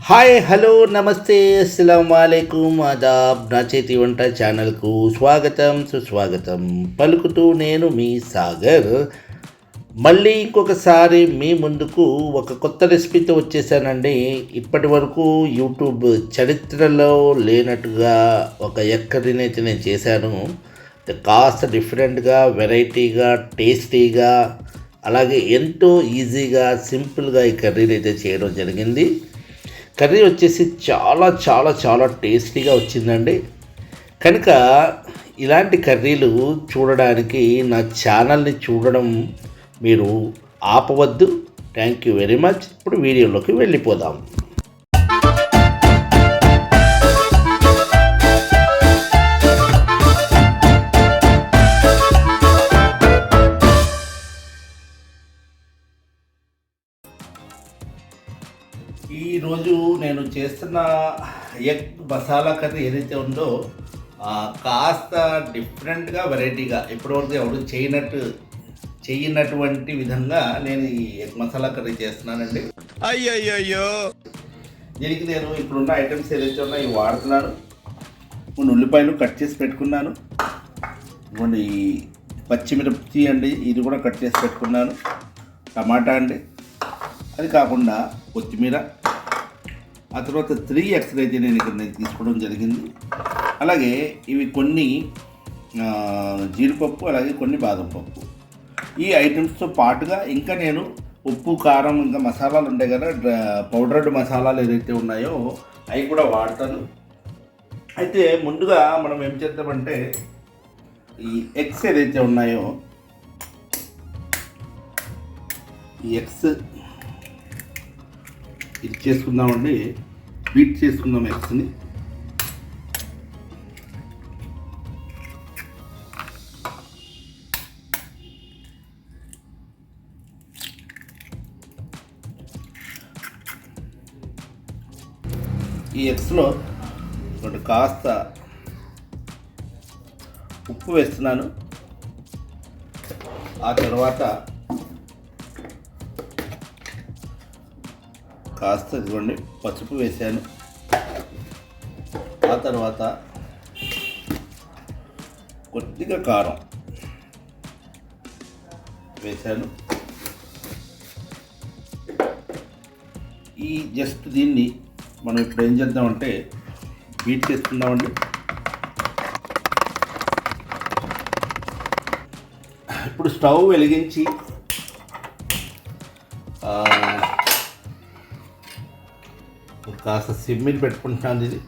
Hi hello నమస్తే అస్సలం వాలేకుమ్ ఆదాబ్ నా చేతి వంట ఛానల్కు స్వాగతం సుస్వాగతం పలుకుతూ నేను మీ సాగర్. మళ్ళీ ఇంకొకసారి మీ ముందుకు ఒక కొత్త రెసిపీతో వచ్చేసానండి. ఇప్పటి వరకు యూట్యూబ్ చరిత్రలో లేనట్టుగా ఒక ఎగ్ కర్రీని అయితే నేను చేశాను. కాస్త డిఫరెంట్గా, వెరైటీగా, టేస్టీగా, అలాగే ఎంతో ఈజీగా, సింపుల్గా ఈ కర్రీని అయితే చేయడం జరిగింది. కర్రీ వచ్చేసి చాలా చాలా చాలా టేస్టీగా వచ్చిందండి. కనుక ఇలాంటి కర్రీలు చూడడానికి నా ఛానల్ని చూడడం మీరు ఆపవద్దు. Thank you very much. ఇప్పుడు వీడియోలోకి వెళ్ళిపోదాం. ఈరోజు నేను చేస్తున్న ఎగ్ మసాలా కర్రీ ఏదైతే ఉందో కాస్త డిఫరెంట్గా, వెరైటీగా, ఇప్పటివరకు ఎవరు చేయనటువంటి విధంగా నేను ఈ ఎగ్ మసాలా కర్రీ చేస్తున్నానండి. అయ్యయ్యో, దీనికి నేను ఇప్పుడున్న ఐటమ్స్ ఏదైతే ఉన్నాయో ఇవి వాడుతున్నాను. కొన్ని ఉల్లిపాయలు కట్ చేసి పెట్టుకున్నాను. ఇవ్వండి, పచ్చిమిరపకాయ అండి, ఇది కూడా కట్ చేసి పెట్టుకున్నాను. టమాటా అండి, అది కాకుండా కొత్తిమీర, ఆ తర్వాత 3 eggs అయితే నేను ఇక్కడ తీసుకోవడం జరిగింది. అలాగే ఇవి కొన్ని జీడిపప్పు, అలాగే కొన్ని బాదం పప్పు. ఈ ఐటమ్స్తో పాటుగా ఇంకా నేను ఉప్పు, కారం, ఇంకా మసాలాలు ఉంటాయి కదా, పౌడర్డ్ మసాలాలు ఏదైతే ఉన్నాయో అవి కూడా వాడతాను. అయితే ముందుగా మనం ఏం చేద్దామంటే ఈ ఎగ్స్ ఏదైతే ఉన్నాయో ఈ ఎగ్స్ ఇది చేసుకుందామండి. బీట్ చేసుకుందాం ఎగ్స్ని. ఈ ఎగ్స్లో కాస్త ఉప్పు వేస్తున్నాను. ఆ తర్వాత కాస్త ఇదిగోండి పసుపు వేసాను. ఆ తర్వాత కొద్దిగా కారం వేసాను. ఈ జస్ట్ దీన్ని మనం ఇప్పుడు ఏం చేద్దామంటే బీట్ చేసుకుందామండి. ఇప్పుడు స్టవ్ వెలిగించి కాస్త సిమ్మిని పెట్టుకుంటున్నాను. ఇది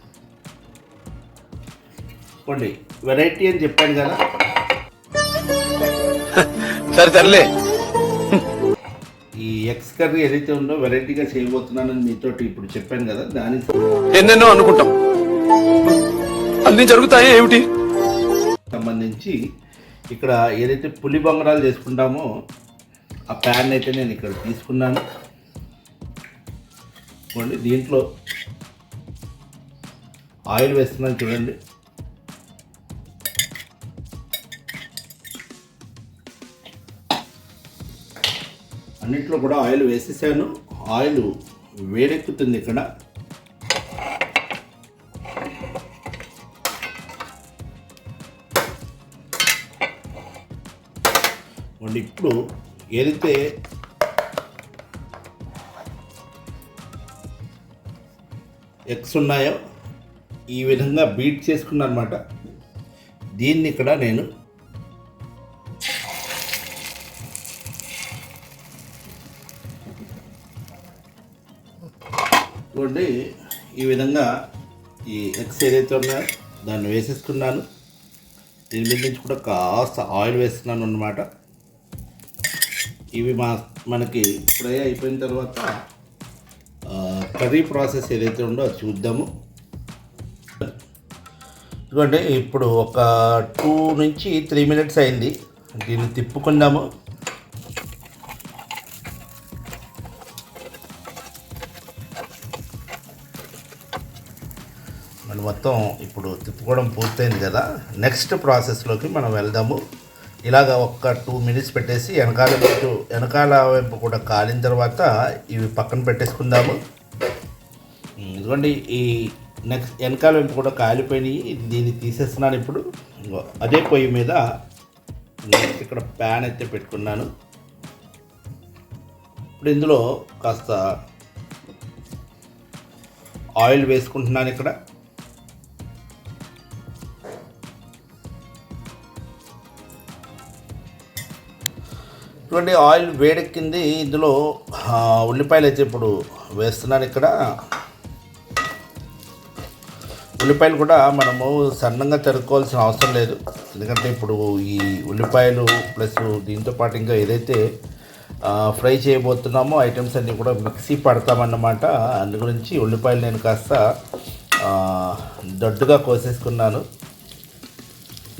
చూడండి, వెరైటీ అని చెప్పాను కదా. సరే, ఈ ఎగ్స్ కర్రీ ఏదైతే ఉందో వెరైటీగా చేయబోతున్నానని మీతోటి ఇప్పుడు చెప్పాను కదా, దానికి ఎన్నెన్నో అనుకుంటాం, అన్ని జరుగుతాయి ఏమిటి సంబంధించి ఇక్కడ ఏదైతే పులి బొంగరాలు చేసుకుంటామో ఆ ప్యాన్ అయితే నేను ఇక్కడ తీసుకున్నాను. చూడండి, దీంట్లో ఆయిల్ వేస్తున్నాను. చూడండి, అన్నింటిలో కూడా ఆయిల్ వేసేసాను. ఆయిల్ వేడెక్కుతుంది ఇక్కడ. ఇప్పుడు ఏదైతే ఎగ్స్ ఉన్నాయో ఈ విధంగా బీట్ చేసుకున్నాను అనమాట. దీన్ని ఇక్కడ నేను చూడండి, ఈ విధంగా ఈ ఎగ్స్ ఏదైతే ఉన్నాయో దాన్ని వేసేసుకున్నాను. దీని మీద నుంచి కూడా కాస్త ఆయిల్ వేస్తున్నాను అన్నమాట. ఇవి మనకి ఫ్రై అయిపోయిన తర్వాత కర్రీ ప్రాసెస్ ఏదైతే ఉందో అది చూద్దాము. ఎందుకంటే ఇప్పుడు ఒక 2 నుంచి 3 minutes అయింది. దీన్ని తిప్పుకుందాము. మనం మొత్తం ఇప్పుడు తిప్పుకోవడం పూర్తయింది కదా, నెక్స్ట్ ప్రాసెస్లోకి మనం వెళ్దాము. ఇలాగ ఒక 2 minutes పెట్టేసి వెనకాల వైపు కూడా కాలిన తర్వాత ఇవి పక్కన పెట్టేసుకుందాము. ఇదిగోండి ఈ నెక్స్ట్ వెనకాల వెంపు కూడా కాలిపోయినాయి. దీన్ని తీసేస్తున్నాను ఇప్పుడు. ఇదిగో అదే పొయ్యి మీద నెక్స్ట్ ఇక్కడ ప్యాన్ అయితే పెట్టుకున్నాను. ఇప్పుడు ఇందులో కాస్త ఆయిల్ వేసుకుంటున్నాను. ఇక్కడ ఇటువంటి ఆయిల్ వేడెక్కింది. ఇందులో ఉల్లిపాయలు అయితే ఇప్పుడు వేస్తున్నాను. ఇక్కడ ఉల్లిపాయలు కూడా మనము సన్నంగా తరుక్కోవాల్సిన అవసరం లేదు. ఎందుకంటే ఇప్పుడు ఈ ఉల్లిపాయలు ప్లస్ దీంతో పాటు ఇంకా ఏదైతే ఫ్రై చేయబోతున్నామో ఐటమ్స్ అన్నీ కూడా మిక్సీ పడతామన్నమాట. అందు గురించి ఉల్లిపాయలు నేను కాస్త దొడ్డుగా కోసేసుకున్నాను.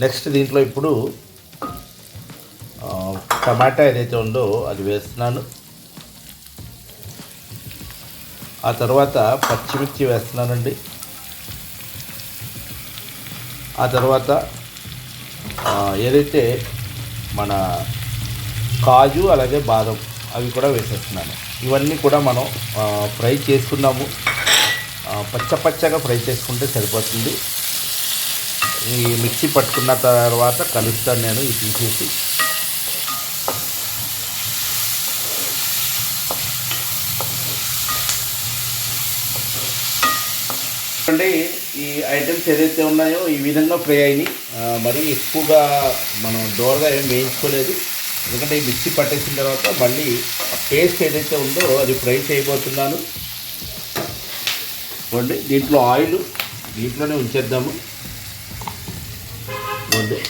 నెక్స్ట్ దీంట్లో ఇప్పుడు టమాటా ఏదైతే ఉందో అది వేస్తున్నాను. ఆ తర్వాత పచ్చిమిర్చి వేస్తున్నానండి. ఆ తర్వాత ఏదైతే మన కాజు అలాగే బాదం అవి కూడా వేసేస్తున్నాను. ఇవన్నీ కూడా మనం ఫ్రై చేసుకున్నాము. పచ్చగా ఫ్రై చేసుకుంటే సరిపోతుంది. ఈ మిక్సీ పట్టుకున్న తర్వాత కలుస్తాను నేను ఇది తీసేసి. అంటే ఈ ఐటమ్స్ ఏదైతే ఉన్నాయో ఈ విధంగా ఫ్రై అయినాయి. మరీ ఎక్కువగా మనం దోరగా ఏం వేయించుకోలేదు. ఎందుకంటే ఈ మిక్సీ పట్టేసిన తర్వాత మళ్ళీ పేస్ట్ ఏదైతే ఉందో అది ఫ్రై చేయబోతున్నాను. చూడండి దీంట్లో ఆయిల్ దీంట్లోనే ఉంచేద్దాము. చూడండి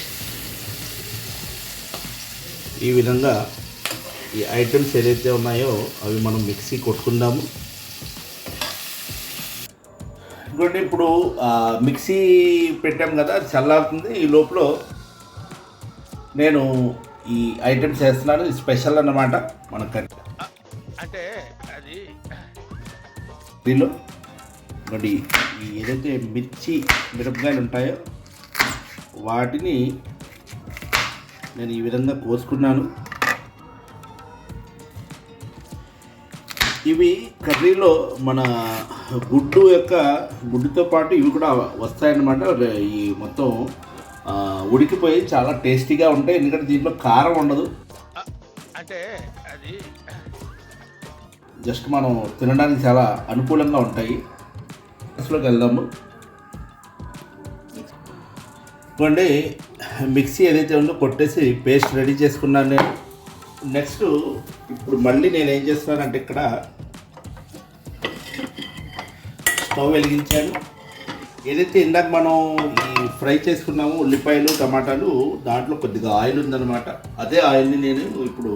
ఈ విధంగా ఈ ఐటమ్స్ ఏదైతే ఉన్నాయో అవి మనం మిక్సీ కొట్టుకుందాము. ఇంకోటి ఇప్పుడు మిక్సీ పెట్టాం కదా, అది చల్లారుతుంది. ఈ లోపల నేను ఈ ఐటమ్స్ వేస్తున్నాను. ఇది స్పెషల్ అన్నమాట మనకు. అంటే అది దీనిలో ఇంకోటి ఏదైతే మిరపకాయలు ఉంటాయో వాటిని నేను ఈ విధంగా కోసుకున్నాను. ఇవి కర్రీలో మన గుడ్డుతో పాటు ఇవి కూడా వస్తాయన్నమాట. ఈ మొత్తం ఉడికిపోయి చాలా టేస్టీగా ఉంటాయి. ఎందుకంటే దీంట్లో కారం ఉండదు. అంటే అది జస్ట్ మనం తినడానికి చాలా అనుకూలంగా ఉంటాయి. అసలుకి వెళ్దాము. ఇవ్వండి మిక్సీ ఏదైతే ఉందో కొట్టేసి పేస్ట్ రెడీ చేసుకున్నాను నేను. నెక్స్ట్ ఇప్పుడు మళ్ళీ నేను ఏం చేస్తున్నానంటే ఇక్కడ స్టవ్ వెలిగించాను. ఏదైతే ఇందాక మనం ఈ ఫ్రై చేసుకున్నామో ఉల్లిపాయలు టమాటాలు దాంట్లో కొద్దిగా ఆయిల్ ఉందన్నమాట. అదే ఆయిల్ని నేను ఇప్పుడు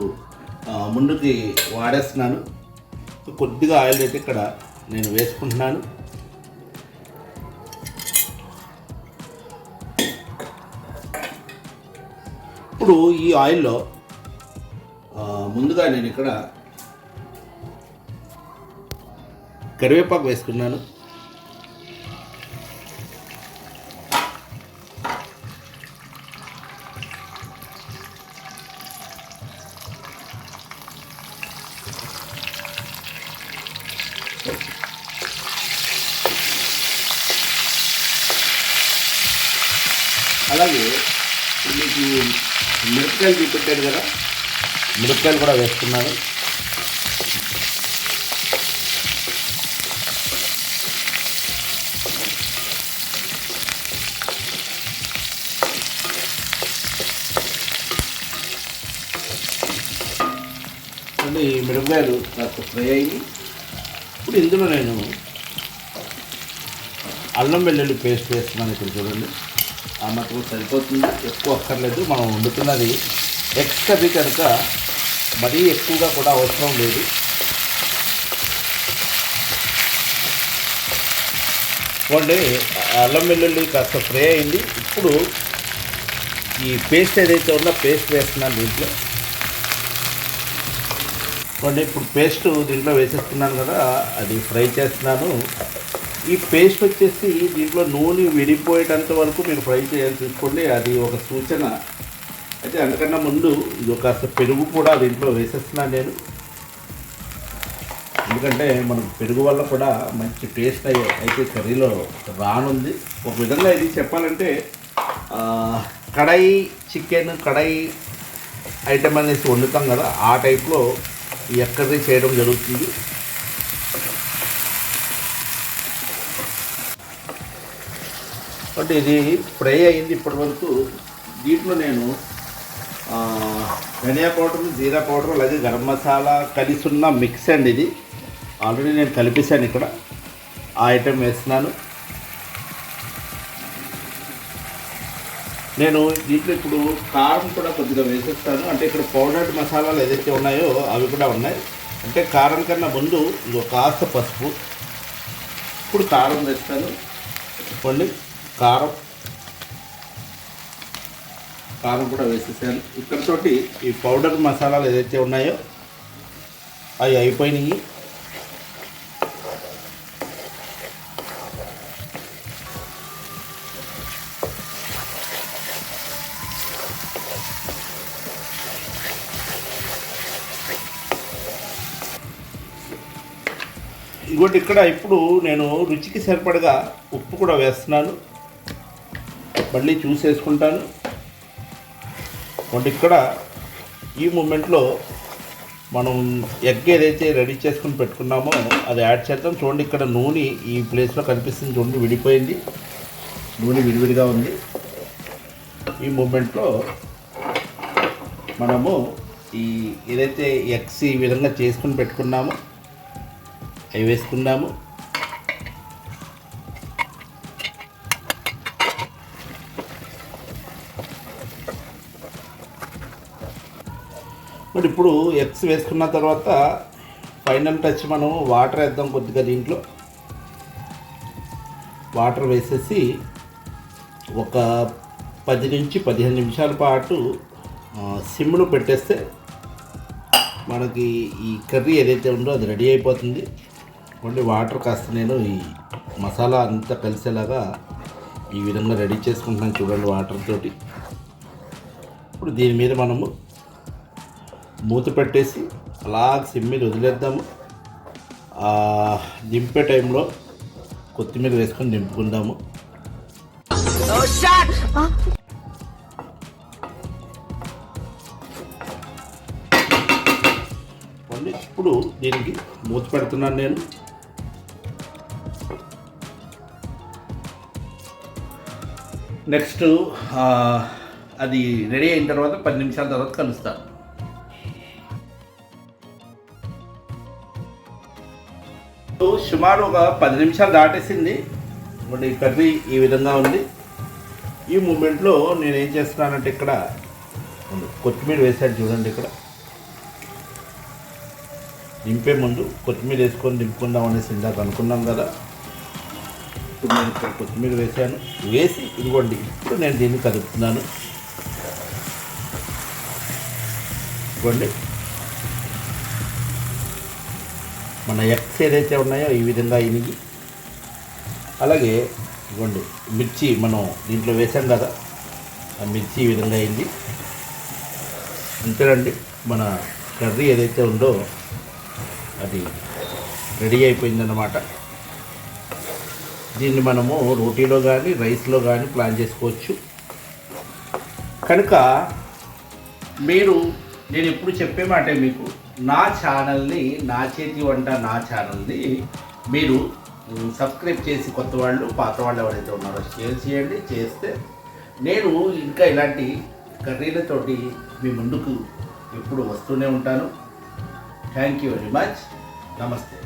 ముందుకి వాడేస్తున్నాను. కొద్దిగా ఆయిల్ అయితే ఇక్కడ నేను వేసుకుంటున్నాను. ఇప్పుడు ఈ ఆయిల్లో ముందుగా నేను ఇక్కడ కరివేపాకు వేసుకున్నాను. అలాగే మీకు మిరపకాయలు చూపెట్టాను కదా, మిరపకాయలు కూడా వేసుకున్నాను. ఈ మిరపకాయలు కాస్త ఫ్రై అయ్యి ఇప్పుడు ఇందులో నేను అల్లం వెల్లుల్లి పేస్ట్ వేస్తున్నాను. ఇక్కడ చూడండి ఆ మాత్రం సరిపోతుంది, ఎక్కువ అక్కర్లేదు. మనం వండుతున్నది ఎగ్స్ కర్రీ కనుక మరీ ఎక్కువగా కూడా అవసరం లేదు. చూడండి అల్లం వెల్లుల్లి కాస్త ఫ్రై అయింది. ఇప్పుడు ఈ పేస్ట్ ఏదైతే ఉందో పేస్ట్ వేస్తున్నాను దీంట్లో. చూడండి ఇప్పుడు పేస్ట్ దీంట్లో వేసేస్తున్నాను కదా, అది ఫ్రై చేస్తున్నాను. ఈ పేస్ట్ వచ్చేసి దీంట్లో నూనె విడిపోయేటంత వరకు మీరు ఫ్రై చేయాలి చూసుకోండి, అది ఒక సూచన. అయితే అందుకన్నా ముందు ఇది కాస్త పెరుగు కూడా దీంట్లో వేసేస్తున్నాను నేను. ఎందుకంటే మనకు పెరుగు వల్ల కూడా మంచి టేస్ట్ అయితే కర్రీలో రానుంది. ఒక విధంగా ఇది చెప్పాలంటే కడాయి చికెన్ కడాయి ఐటమ్ అనేసి వండుతాం కదా, ఆ టైప్లో ఈ ఎగ్ కర్రీ చేయడం జరుగుతుంది. అంటే ఇది ఫ్రై అయింది ఇప్పటి వరకు. దీంట్లో నేను ధనియా పౌడర్, జీరా పౌడర్, అలాగే గరం మసాలా కలిసి ఉన్న మిక్స్ అండి. ఇది ఆల్రెడీ నేను కలిపేశాను. ఇక్కడ ఆ ఐటెం వేస్తున్నాను. నేను దీంట్లో ఇప్పుడు కారం కూడా కొద్దిగా వేసేస్తాను. అంటే ఇక్కడ పౌడర్డ్ మసాలాలు ఏదైతే ఉన్నాయో అవి కూడా ఉన్నాయి. అంటే కారం కన్నా ముందు ఇంకో కాస్త పసుపు, ఇప్పుడు కారం వేస్తాను. కొన్ని కారం కూడా వేసేసాను. ఇక్కడతోటి ఈ పౌడర్ మసాలాలు ఏదైతే ఉన్నాయో అవి అయిపోయినాయి. ఇంకోటి ఇక్కడ ఇప్పుడు నేను రుచికి సరిపడగా ఉప్పు కూడా వేస్తున్నాను. మళ్ళీ చూసేసుకుంటాను. అంటే ఇక్కడ ఈ మూమెంట్లో మనం ఎగ్ ఏదైతే రెడీ చేసుకుని పెట్టుకున్నామో అది యాడ్ చేద్దాం. చూడండి, ఇక్కడ నూనె ఈ ప్లేస్లో కనిపిస్తుంది. చూడండి, విడిపోయింది. నూనె విడివిడిగా ఉంది. ఈ మూమెంట్లో మనము ఈ ఏదైతే ఎగ్స్ ఈ విధంగా చేసుకుని పెట్టుకున్నామో అవి వేసుకుందాము. మరి ఇప్పుడు ఎగ్స్ వేసుకున్న తర్వాత ఫైనల్ టచ్ మనం వాటర్ వేద్దాం. కొద్దిగా దీంట్లో వాటర్ వేసేసి ఒక 10 నుంచి 15 నిమిషాల పాటు సిమ్లో పెట్టేస్తే మనకి ఈ కర్రీ ఏదైతే ఉందో అది రెడీ అయిపోతుంది. ఓన్లీ వాటర్ కాస్త నేను ఈ మసాలా అంతా కలిసేలాగా ఈ విధంగా రెడీ చేసుకుంటున్నాను. చూడండి, వాటర్ తోటి. ఇప్పుడు దీని మీద మనము మూత పెట్టేసి అలా సిమ్ మీద వదిలేద్దాము. దింపే టైంలో కొత్తిమీర వేసుకొని దింపుకుందాము. ఇప్పుడు దీనికి మూత పెడుతున్నాను నేను. నెక్స్ట్ అది రెడీ అయిన తర్వాత 10 నిమిషాల తర్వాత కలుస్తాను. సుమారు ఒక 10 నిమిషాలు దాటేసింది. మరి కర్రీ ఈ విధంగా ఉంది. ఈ మూమెంట్లో నేను ఏం చేస్తున్నానంటే ఇక్కడ కొత్తిమీర వేసాను. చూడండి, ఇక్కడ దింపే ముందు కొత్తిమీర వేసుకొని దింపుకుందాం అనేసి ఇందాక అనుకున్నాం కదా. ఇప్పుడు నేను ఇక్కడ కొత్తిమీర వేసి ఇదిగోండి, ఇప్పుడు నేను దీన్ని కలుపుతున్నాను. ఇదిగోండి, మన ఎగ్స్ ఏదైతే ఉన్నాయో ఈ విధంగా ఇనిగి, అలాగే ఇదిగోండి మిర్చి మనం దీంట్లో వేసాం కదా, ఆ మిర్చి ఈ విధంగా అయింది. అంతేనండి, మన కర్రీ ఏదైతే ఉందో అది రెడీ అయిపోయిందన్నమాట. దీన్ని మనము రోటీలో కానీ రైస్లో కానీ ప్లాన్ చేసుకోవచ్చు. కనుక నేను ఎప్పుడు చెప్పే మాటే మీకు, నా ఛానల్ని, నా చేతి వంట నా ఛానల్ని మీరు సబ్స్క్రైబ్ చేసి కొత్త వాళ్ళు పాత వాళ్ళు ఎవరైతే ఉన్నారో షేర్ చేయండి. చేస్తే నేను ఇంకా ఇలాంటి కర్రీలతోటి మీ ముందుకు ఎప్పుడు వస్తూనే ఉంటాను. Thank you very much. నమస్తే.